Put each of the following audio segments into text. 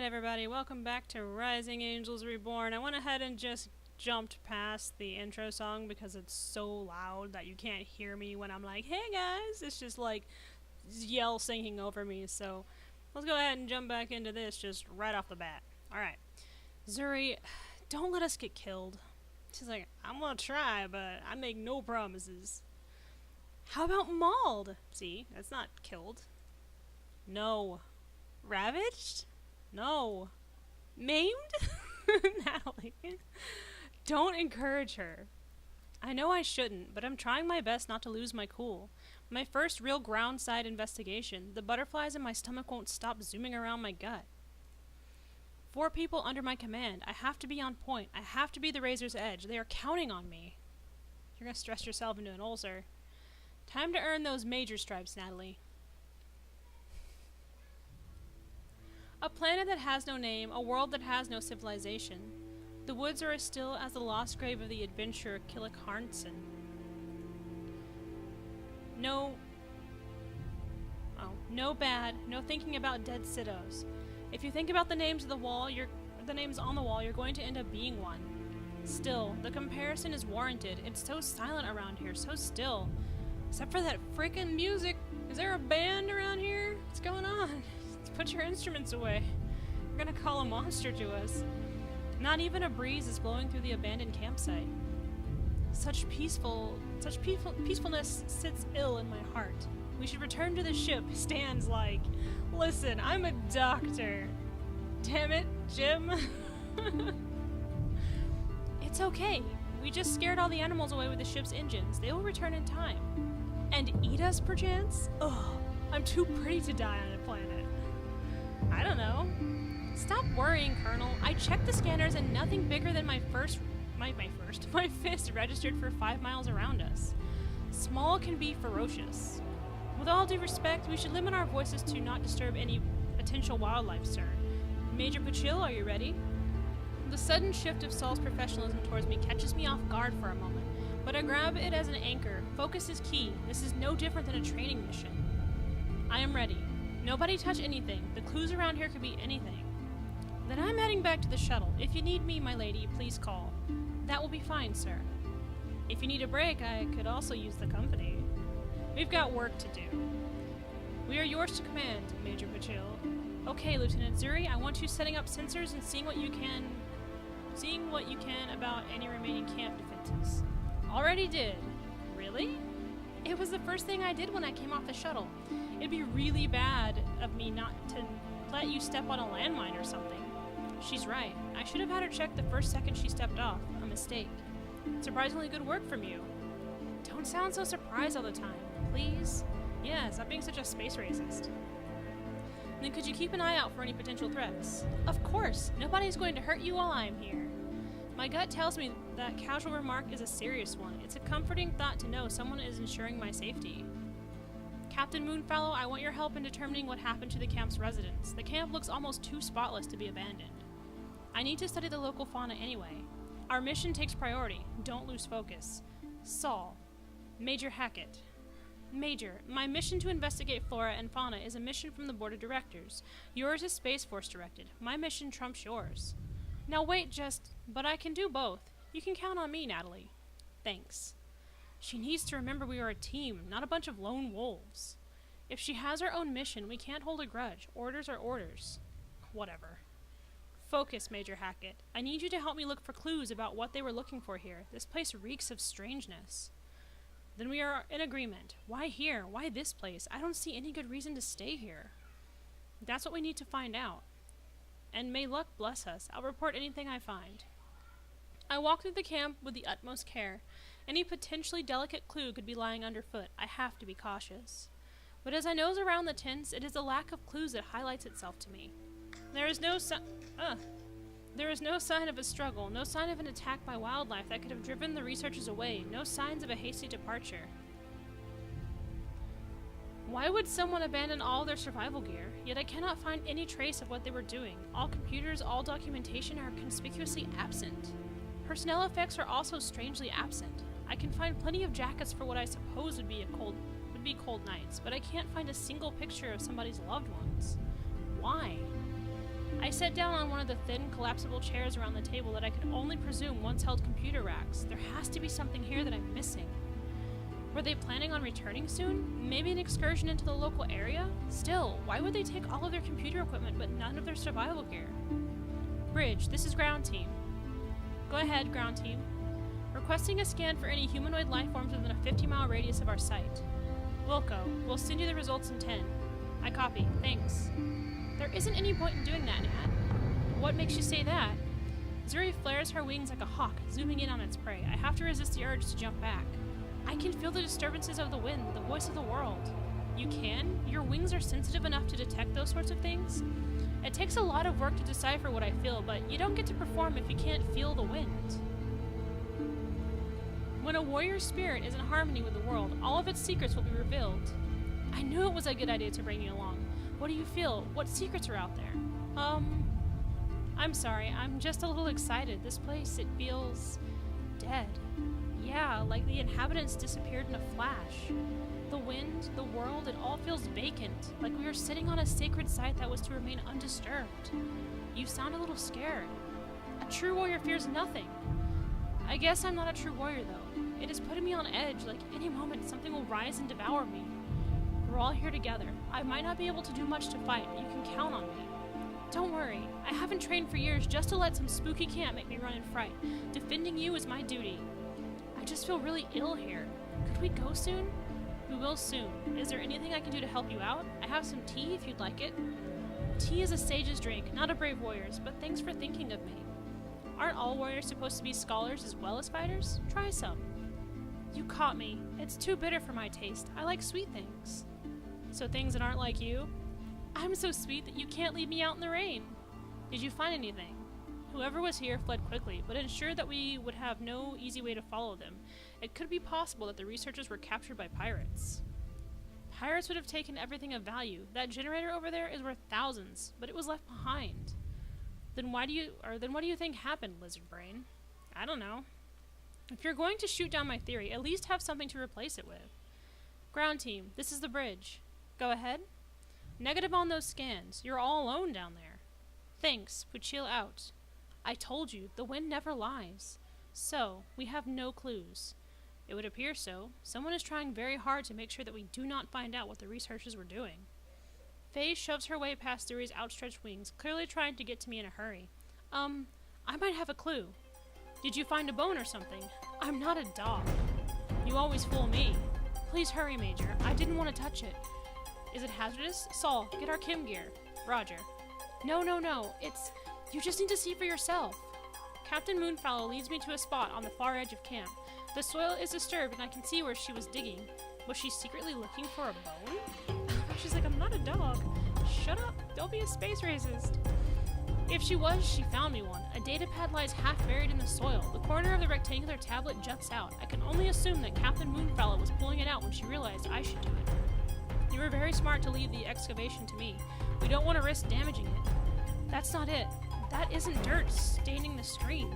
Alright everybody, welcome back to Rising Angels Reborn. I went ahead and just jumped past the intro song because it's so loud that you can't hear me when I'm like, hey guys! It's just like yell singing over me, so let's go ahead and jump back into this just right off the bat. Alright. Zuri, don't let us get killed. She's like, I'm gonna try, but I make no promises. How about mauled? See, that's not killed. No. Ravaged? No. Maimed? Natalie. Don't encourage her. I know I shouldn't, but I'm trying my best not to lose my cool. My first real ground-side investigation, the butterflies in my stomach won't stop zooming around my gut. 4 people under my command. I have to be on point. I have to be the razor's edge. They are counting on me. You're gonna stress yourself into an ulcer. Time to earn those major stripes, Natalie. A planet that has no name, a world that has no civilization. The woods are as still as the lost grave of the adventurer Killick Harnson. No bad, no thinking about dead Siddos. If you think about the names on the wall, you're going to end up being one. Still, the comparison is warranted. It's so silent around here, so still. Except for that freaking music. Is there a band around here? What's going on? Put your instruments away. We're gonna call a monster to us. Not even a breeze is blowing through the abandoned campsite. Such peacefulness sits ill in my heart. We should return to the ship. Stan's like, listen, I'm a doctor. Damn it, Jim. It's okay. We just scared all the animals away with the ship's engines. They will return in time. And eat us, perchance? Ugh, I'm too pretty to die on a planet. I don't know. Stop worrying, Colonel. I checked the scanners and nothing bigger than my fist registered for 5 miles around us. Small can be ferocious. With all due respect, we should limit our voices to not disturb any potential wildlife, sir. Major Pachil, are you ready? The sudden shift of Saul's professionalism towards me catches me off guard for a moment, but I grab it as an anchor. Focus is key. This is no different than a training mission. I am ready. Nobody touch anything. The clues around here could be anything. Then I'm heading back to the shuttle. If you need me, my lady, please call. That will be fine, sir. If you need a break, I could also use the company. We've got work to do. We are yours to command, Major Pachil. Okay, Lieutenant Zuri, I want you setting up sensors and seeing what you can about any remaining camp defenses. Already did. Really? It was the first thing I did when I came off the shuttle. It'd be really bad of me not to let you step on a landmine or something. She's right. I should have had her check the first second she stepped off. A mistake. Surprisingly good work from you. Don't sound so surprised all the time, please. Yeah, stop being such a space racist. Then could you keep an eye out for any potential threats? Of course. Nobody's going to hurt you while I'm here. My gut tells me that casual remark is a serious one. It's a comforting thought to know someone is ensuring my safety. Captain Moonfallow, I want your help in determining what happened to the camp's residents. The camp looks almost too spotless to be abandoned. I need to study the local fauna anyway. Our mission takes priority. Don't lose focus. Saul. Major Hackett. Major, my mission to investigate flora and fauna is a mission from the Board of Directors. Yours is Space Force directed. My mission trumps yours. Now wait, but I can do both. You can count on me, Natalie. Thanks. She needs to remember we are a team, not a bunch of lone wolves. If she has her own mission, we can't hold a grudge. Orders are orders. Whatever. Focus, Major Hackett. I need you to help me look for clues about what they were looking for here. This place reeks of strangeness. Then we are in agreement. Why here? Why this place? I don't see any good reason to stay here. That's what we need to find out. And may luck bless us. I'll report anything I find. I walk through the camp with the utmost care. Any potentially delicate clue could be lying underfoot. I have to be cautious. But as I nose around the tents, it is the lack of clues that highlights itself to me. There is no sign of a struggle, no sign of an attack by wildlife that could have driven the researchers away, no signs of a hasty departure. Why would someone abandon all their survival gear? Yet I cannot find any trace of what they were doing. All computers, all documentation are conspicuously absent. Personnel effects are also strangely absent. I can find plenty of jackets for what I suppose would be cold nights, but I can't find a single picture of somebody's loved ones. Why? I sat down on one of the thin, collapsible chairs around the table that I could only presume once held computer racks. There has to be something here that I'm missing. Were they planning on returning soon? Maybe an excursion into the local area? Still, why would they take all of their computer equipment but none of their survival gear? Bridge, this is ground team. Go ahead, ground team. Requesting a scan for any humanoid life forms within a 50-mile radius of our site. Wilco, we'll send you the results in 10. I copy, thanks. There isn't any point in doing that, Nat. What makes you say that? Zuri flares her wings like a hawk, zooming in on its prey. I have to resist the urge to jump back. I can feel the disturbances of the wind, the voice of the world. You can? Your wings are sensitive enough to detect those sorts of things? It takes a lot of work to decipher what I feel, but you don't get to perform if you can't feel the wind. When a warrior's spirit is in harmony with the world, all of its secrets will be revealed. I knew it was a good idea to bring you along. What do you feel? What secrets are out there? I'm sorry, I'm just a little excited. This place, it feels dead. Yeah, like the inhabitants disappeared in a flash. The wind, the world, it all feels vacant, like we are sitting on a sacred site that was to remain undisturbed. You sound a little scared. A true warrior fears nothing. I guess I'm not a true warrior, though. It is putting me on edge, like any moment something will rise and devour me. We're all here together. I might not be able to do much to fight, but you can count on me. Don't worry, I haven't trained for years just to let some spooky camp make me run in fright. Defending you is my duty. I just feel really ill here. Could we go soon? We will soon. Is there anything I can do to help you out? I have some tea if you'd like it. Tea is a sage's drink, not a brave warrior's, but thanks for thinking of me. Aren't all warriors supposed to be scholars as well as fighters? Try some. You caught me. It's too bitter for my taste. I like sweet things. So things that aren't like you? I'm so sweet that you can't leave me out in the rain. Did you find anything? Whoever was here fled quickly, but ensured that we would have no easy way to follow them. It could be possible that the researchers were captured by pirates. Pirates would have taken everything of value. That generator over there is worth thousands, but it was left behind. Then what do you think happened, Lizard Brain? I don't know. If you're going to shoot down my theory, at least have something to replace it with. Ground team, this is the bridge. Go ahead. Negative on those scans. You're all alone down there. Thanks. Puchil out. I told you, the wind never lies. So, we have no clues. It would appear so. Someone is trying very hard to make sure that we do not find out what the researchers were doing. Faye shoves her way past Zuri's outstretched wings, clearly trying to get to me in a hurry. I might have a clue. Did you find a bone or something? I'm not a dog. You always fool me. Please hurry, Major. I didn't want to touch it. Is it hazardous? Saul, get our chem gear. Roger. No. It's... You just need to see for yourself. Captain Moonfallow leads me to a spot on the far edge of camp. The soil is disturbed and I can see where she was digging. Was she secretly looking for a bone? She's like, I'm not a dog. Shut up. Don't be a space racist. If she was, she found me one. A datapad lies half buried in the soil. The corner of the rectangular tablet juts out. I can only assume that Captain Moonfallow was pulling it out when she realized I should do it. You were very smart to leave the excavation to me. We don't want to risk damaging it. That's not it. That isn't dirt staining the screen.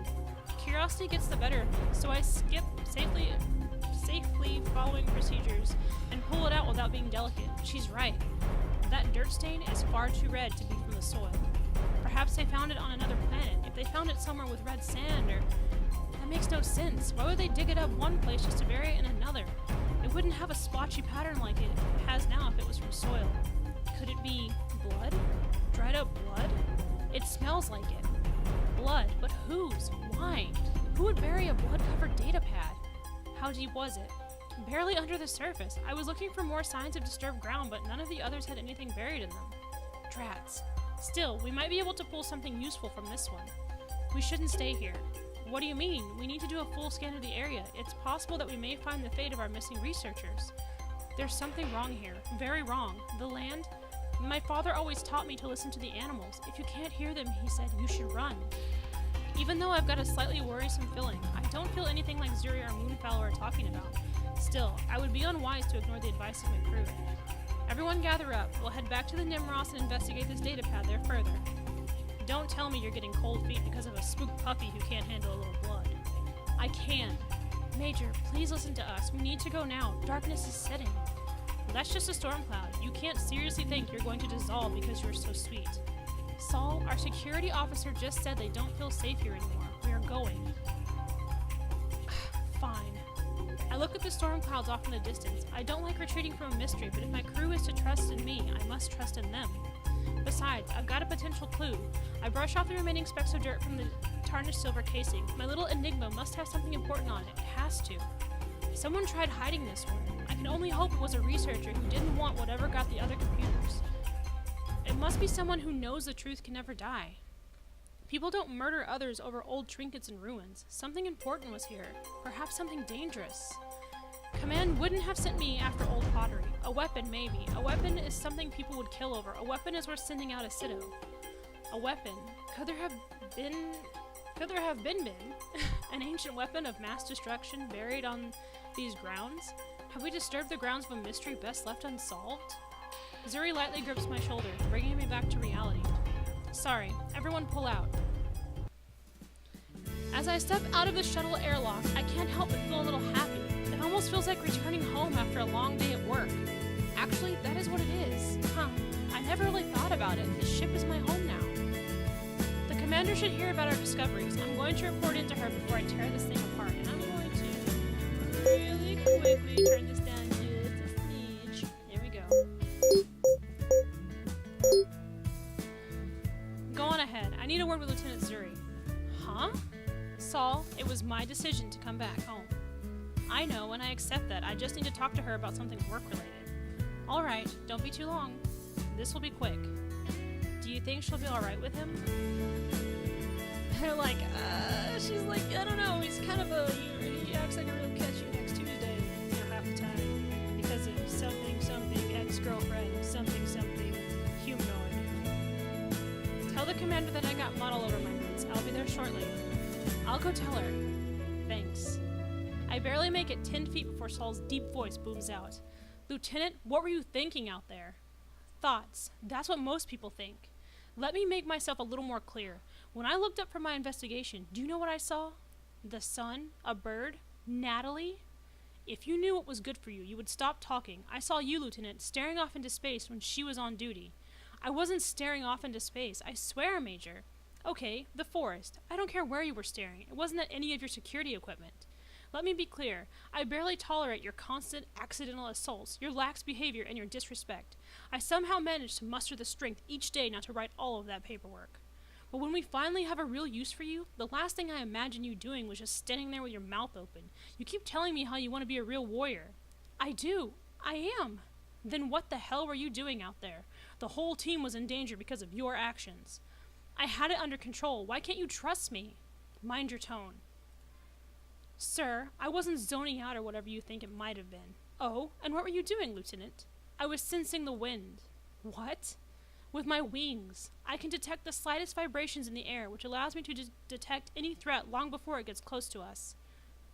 Curiosity gets the better of me, so I skip safely following procedures and pull it out without being delicate. She's right. That dirt stain is far too red to be from the soil. Perhaps they found it on another planet. If they found it somewhere with red sand, or... That makes no sense. Why would they dig it up one place just to bury it in another? It wouldn't have a splotchy pattern like it has now if it was from soil. Could it be blood? Dried up blood? It smells like it. Blood, but whose? Why? Who would bury a blood-covered datapad? How deep was it? Barely under the surface. I was looking for more signs of disturbed ground, but none of the others had anything buried in them. Drats. Still, we might be able to pull something useful from this one. We shouldn't stay here. What do you mean? We need to do a full scan of the area. It's possible that we may find the fate of our missing researchers. There's something wrong here. Very wrong. The land... My father always taught me to listen to the animals. If you can't hear them, he said, you should run. Even though I've got a slightly worrisome feeling, I don't feel anything like Zuri or Moonfallow are talking about. Still, I would be unwise to ignore the advice of my crew. Everyone gather up. We'll head back to the Nimros and investigate this datapad there further. Don't tell me you're getting cold feet because of a spooked puppy who can't handle a little blood. I can. Major, please listen to us. We need to go now. Darkness is setting. That's just a storm cloud. You can't seriously think you're going to dissolve because you're so sweet. Saul, Our security officer just said they don't feel safe here anymore. We are going. Fine. I look at the storm clouds off in the distance. I don't like retreating from a mystery, but if my crew is to trust in me, I must trust in them. Besides, I've got a potential clue. I brush off the remaining specks of dirt from the tarnished silver casing. My little enigma must have something important on it. It has to. Someone tried hiding this one. I can only hope it was a researcher who didn't want whatever got the other computers. It must be someone who knows the truth can never die. People don't murder others over old trinkets and ruins. Something important was here. Perhaps something dangerous. Command wouldn't have sent me after old pottery. A weapon, maybe. A weapon is something people would kill over. A weapon is worth sending out a Cito. A weapon. Could there have been an ancient weapon of mass destruction buried on these grounds? Have we disturbed the grounds of a mystery best left unsolved? Zuri lightly grips my shoulder, bringing me back to reality. Sorry, everyone pull out. As I step out of the shuttle airlock, I can't help but feel a little happy. It almost feels like returning home after a long day at work. Actually, that is what it is. Huh, I never really thought about it. This ship is my home now. The commander should hear about our discoveries. I'm going to report into her before I tear this thing apart, and I'm going to really quickly turn this down just a smidge. There we go. Go on ahead. I need a word with Lieutenant Zuri. Huh? Saul, it was my decision to come back home. I know, and I accept that. I just need to talk to her about something work-related. Alright, don't be too long. This will be quick. Do you think she'll be alright with him? They're like, she's like, I don't know, he's kind of he acts like a real catch you next Tuesday, half the time. Because of something, ex-girlfriend, something, humanoid. Tell the commander that I got mud all over my boots. I'll be there shortly. I'll go tell her. Thanks. I barely make it 10 feet before Saul's deep voice booms out. Lieutenant, what were you thinking out there? Thoughts. That's what most people think. Let me make myself a little more clear. When I looked up for my investigation, do you know what I saw? The sun, a bird, Natalie. If you knew what was good for you, you would stop talking. I saw you, Lieutenant, staring off into space when she was on duty. I wasn't staring off into space. I swear, Major. Okay, the forest. I don't care where you were staring. It wasn't at any of your security equipment. Let me be clear. I barely tolerate your constant accidental assaults, your lax behavior, and your disrespect. I somehow manage to muster the strength each day not to write all of that paperwork. But when we finally have a real use for you, the last thing I imagined you doing was just standing there with your mouth open. You keep telling me how you want to be a real warrior. I do. I am. Then what the hell were you doing out there? The whole team was in danger because of your actions. I had it under control. Why can't you trust me? Mind your tone. Sir, I wasn't zoning out or whatever you think it might have been. Oh, and what were you doing, Lieutenant? I was sensing the wind. What? With my wings. I can detect the slightest vibrations in the air, which allows me to detect any threat long before it gets close to us.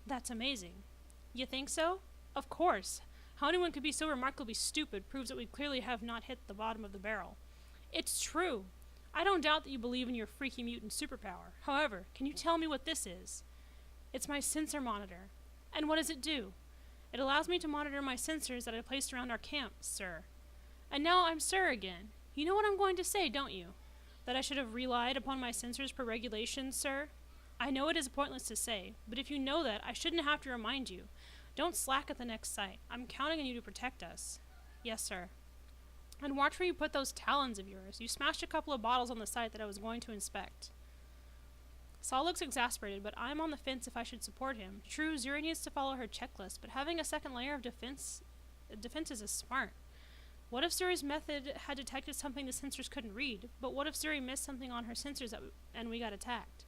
That's amazing. You think so? Of course. How anyone could be so remarkably stupid proves that we clearly have not hit the bottom of the barrel. It's true. I don't doubt that you believe in your freaky mutant superpower. However, can you tell me what this is? It's my sensor monitor. And what does it do? It allows me to monitor my sensors that I placed around our camp, sir. And now I'm sir again. You know what I'm going to say, don't you? That I should have relied upon my sensors per regulations, sir? I know it is pointless to say, but if you know that, I shouldn't have to remind you. Don't slack at the next site. I'm counting on you to protect us. Yes, sir. And watch where you put those talons of yours. You smashed a couple of bottles on the site that I was going to inspect. Saul looks exasperated, but I'm on the fence if I should support him. True, Zuri needs to follow her checklist, but having a second layer of defenses is smart. What if Zuri's method had detected something the sensors couldn't read? But what if Zuri missed something on her sensors and we got attacked?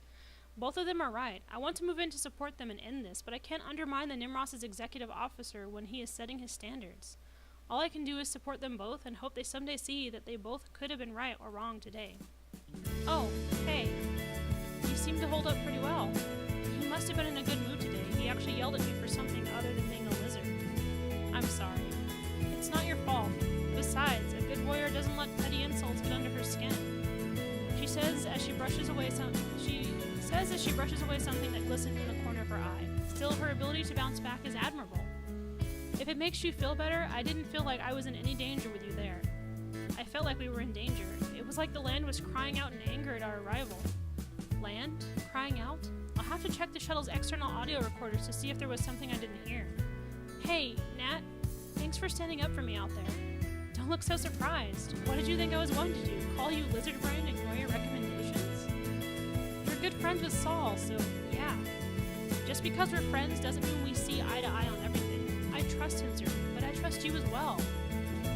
Both of them are right. I want to move in to support them and end this, but I can't undermine the Nimros's executive officer when he is setting his standards. All I can do is support them both and hope they someday see that they both could have been right or wrong today. Oh, hey. You seem to hold up pretty well. He must have been in a good mood today. He actually yelled at me for something other than being a lizard. I'm sorry. It's not your fault. Besides, a good warrior doesn't let petty insults get under her skin. She says as she brushes away something that glistened in the corner of her eye. Still, her ability to bounce back is admirable. If it makes you feel better, I didn't feel like I was in any danger with you there. I felt like we were in danger. It was like the land was crying out in anger at our arrival. Land? Crying out? I'll have to check the shuttle's external audio recorders to see if there was something I didn't hear. Hey, Nat. Thanks for standing up for me out there. Don't look so surprised. What did you think I was going to do? Call you lizard brain and ignore your recommendations? You're good friends with Saul, so yeah. Just because we're friends doesn't mean we see eye to eye on everything. I trust him, Zuri, but I trust you as well.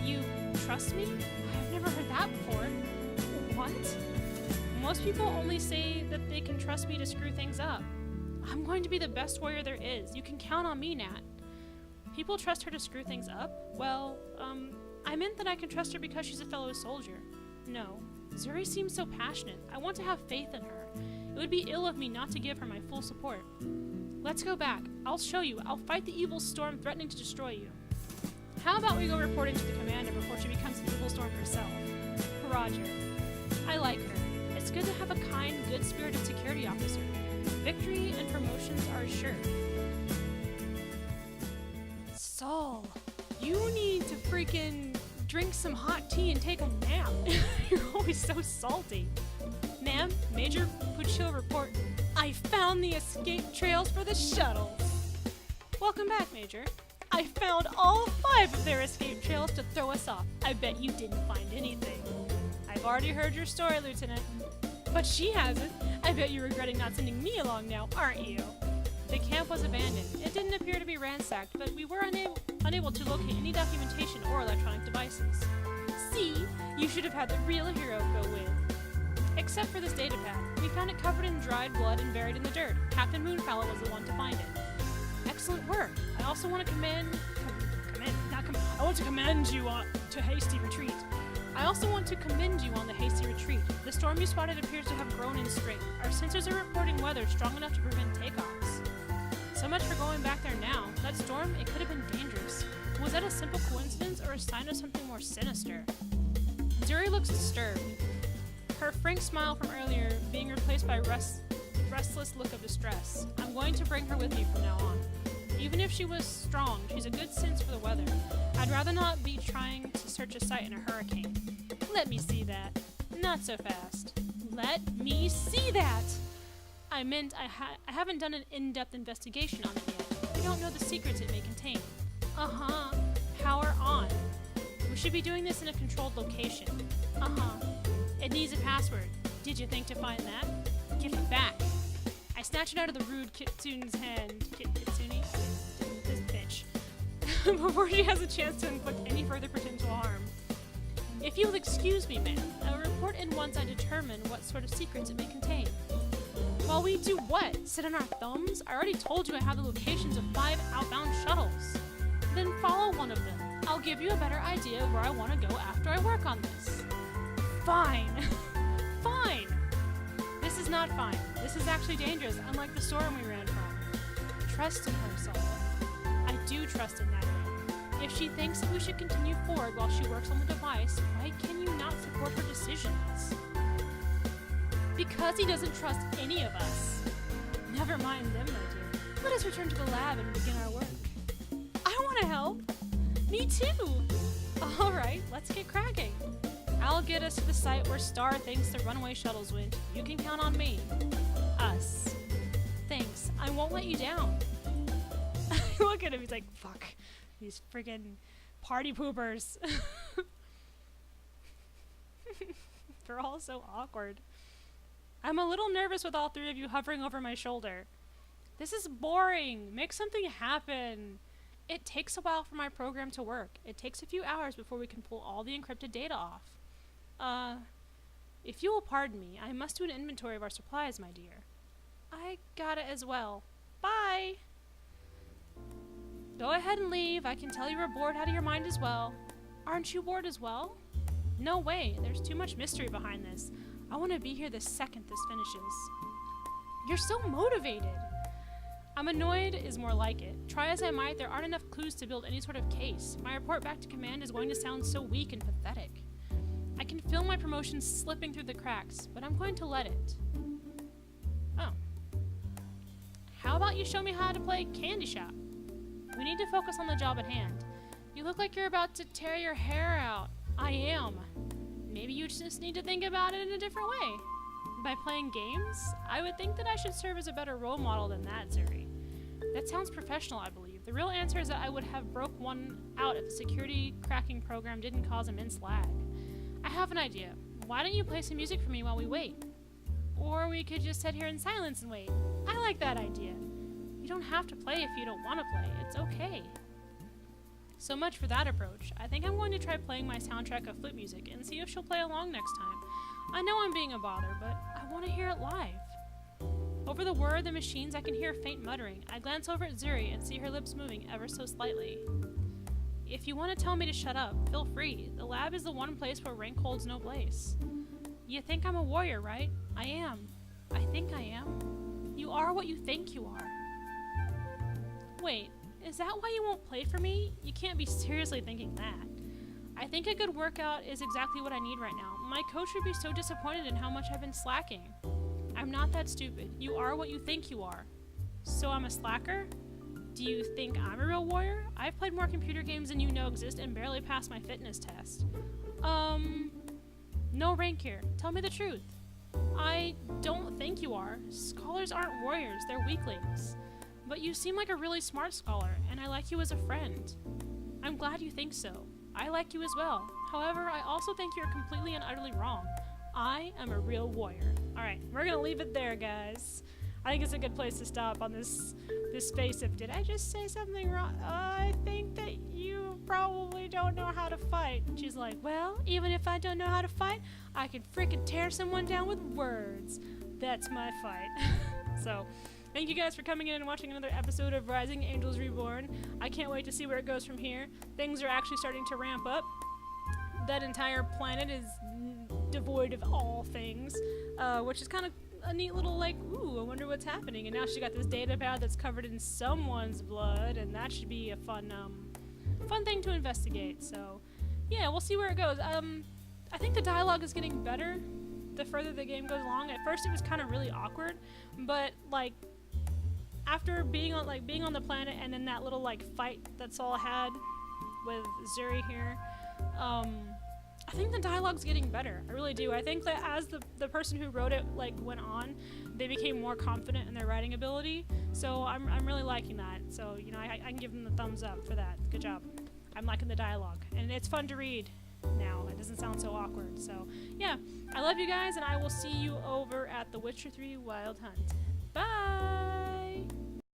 You trust me? I've never heard that before. What? Most people only say that they can trust me to screw things up. I'm going to be the best warrior there is. You can count on me, Nat. People trust her to screw things up? Well, I meant that I can trust her because she's a fellow soldier. No. Zuri seems so passionate. I want to have faith in her. It would be ill of me not to give her my full support. Let's go back. I'll show you. I'll fight the evil storm threatening to destroy you. How about we go reporting to the commander before she becomes an evil storm herself? Roger. I like her. It's good to have a kind, good-spirited security officer. Victory and promotions are assured. Saul, you need to freaking drink some hot tea and take a nap. You're always so salty. Ma'am, Major Puccio report. I found the escape trails for the shuttles. Welcome back, Major. I found all 5 of their escape trails to throw us off. I bet you didn't find anything. I've already heard your story, Lieutenant. But she hasn't. I bet you're regretting not sending me along now, aren't you? The camp was abandoned. It didn't appear to be ransacked, but we were unable to locate any documentation or electronic devices. See? You should have had the real hero go with. Except for this datapad. We found it covered in dried blood and buried in the dirt. Captain Moonfallow was the one to find it. Excellent work. I also want to commend you to hasty retreat. I also want to commend you on the hasty retreat. The storm you spotted appears to have grown in strength. Our sensors are reporting weather strong enough to prevent takeoffs. So much for going back there now. That storm, it could have been dangerous. Was that a simple coincidence or a sign of something more sinister? Zuri looks disturbed. Her frank smile from earlier being replaced by restless look of distress. I'm going to bring her with me from now on. Even if she was strong, she's a good sense for the weather. I'd rather not be trying to search a site in a hurricane. Let me see that. Not so fast. Let me see that! I meant I haven't done an in-depth investigation on it yet. We don't know the secrets it may contain. Uh-huh. Power on. We should be doing this in a controlled location. Uh-huh. It needs a password. Did you think to find that? Give it back. I snatch it out of the rude Kitsune's hand. Kitsune? This bitch. Before she has a chance to inflict any further potential harm. If you'll excuse me, ma'am, I'll report in once I determine what sort of secrets it may contain. While we do what? Sit on our thumbs? I already told you I have the locations of 5 outbound shuttles. Then follow one of them. I'll give you a better idea of where I want to go after I work on this. Fine. Fine. This is not fine. This is actually dangerous, unlike the storm we ran from. Trust in her, Saul. I do trust in Natalie. If she thinks that we should continue forward while she works on the device, why can you not support her decisions? Because he doesn't trust any of us. Never mind them, my dear. Let us return to the lab and begin our work. I want to help. Me too. All right, let's get cracking. I'll get us to the site where Star thinks the runaway shuttles went. You can count on me. Us. Thanks. I won't let you down. Look at him. He's like, fuck. These friggin' party poopers. They're all so awkward. I'm a little nervous with all 3 of you hovering over my shoulder. This is boring. Make something happen. It takes a while for my program to work. It takes a few hours before we can pull all the encrypted data off. If you will pardon me, I must do an inventory of our supplies, my dear. I got it as well. Bye! Go ahead and leave. I can tell you were bored out of your mind as well. Aren't you bored as well? No way. There's too much mystery behind this. I want to be here the second this finishes. You're so motivated. I'm annoyed is more like it. Try as I might, there aren't enough clues to build any sort of case. My report back to command is going to sound so weak and pathetic. I can feel my promotion slipping through the cracks, but I'm going to let it. Oh. How about you show me how to play Candy Shop? We need to focus on the job at hand. You look like you're about to tear your hair out. I am. Maybe you just need to think about it in a different way. By playing games, I would think that I should serve as a better role model than that, Zuri. That sounds professional, I believe. The real answer is that I would have broke one out if the security cracking program didn't cause immense lag. I have an idea. Why don't you play some music for me while we wait? Or we could just sit here in silence and wait. I like that idea. You don't have to play if you don't want to play. It's okay. So much for that approach. I think I'm going to try playing my soundtrack of flute music and see if she'll play along next time. I know I'm being a bother, but I want to hear it live. Over the whir of the machines, I can hear faint muttering. I glance over at Zuri and see her lips moving ever so slightly. If you want to tell me to shut up, feel free. The lab is the one place where rank holds no place. You think I'm a warrior, right? I am. I think I am. You are what you think you are. Wait, is that why you won't play for me? You can't be seriously thinking that. I think a good workout is exactly what I need right now. My coach would be so disappointed in how much I've been slacking. I'm not that stupid. You are what you think you are. So I'm a slacker? Do you think I'm a real warrior? I've played more computer games than you know exist and barely passed my fitness test. No rank here. Tell me the truth. I don't think you are. Scholars aren't warriors, they're weaklings. But you seem like a really smart scholar, and I like you as a friend. I'm glad you think so. I like you as well. However, I also think you're completely and utterly wrong. I am a real warrior. Alright, we're gonna leave it there, guys. I think it's a good place to stop on this space of, did I just say something wrong? I think that you probably don't know how to fight. And she's like, well, even if I don't know how to fight, I can freaking tear someone down with words. That's my fight. So, thank you guys for coming in and watching another episode of Rising Angels Reborn. I can't wait to see where it goes from here. Things are actually starting to ramp up. That entire planet is devoid of all things, which is kind of a neat little, like, ooh, I wonder what's happening. And now she got this datapad that's covered in someone's blood, and that should be a fun thing to investigate. So, yeah, we'll see where it goes. I think the dialogue is getting better the further the game goes along. At first, it was kind of really awkward, but like after being on the planet and then that little like fight that Saul had with Zuri here, I think the dialogue's getting better. I really do. I think that as the person who wrote it like went on, they became more confident in their writing ability. So I'm really liking that. So, you know, I can give them the thumbs up for that. Good job. I'm liking the dialogue. And it's fun to read now. It doesn't sound so awkward. So, yeah. I love you guys, and I will see you over at The Witcher 3 Wild Hunt. Bye!